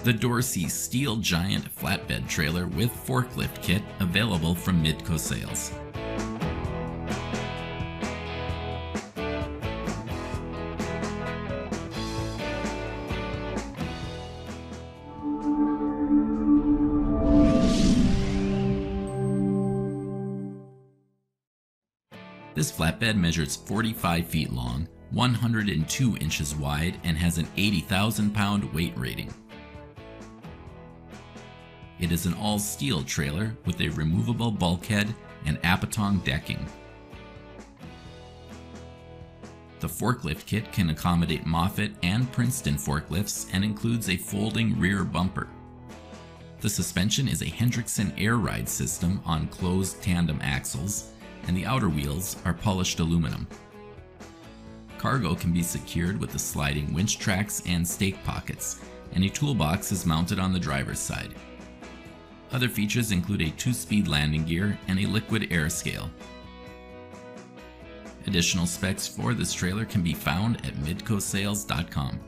The DORSEY Steel Giant Flatbed Trailer with Forklift Kit, available from Midco Sales. This flatbed measures 45 feet long, 102 inches wide, and has an 80,000-pound weight rating. It is an all-steel trailer with a removable bulkhead and Apatong decking. The forklift kit can accommodate Moffett and Princeton forklifts and includes a folding rear bumper. The suspension is a Hendrickson air ride system on closed tandem axles, and the outer wheels are polished aluminum. Cargo can be secured with the sliding winch tracks and stake pockets, and a toolbox is mounted on the driver's side. Other features include a 2-speed landing gear and a liquid air scale. Additional specs for this trailer can be found at midcosales.com.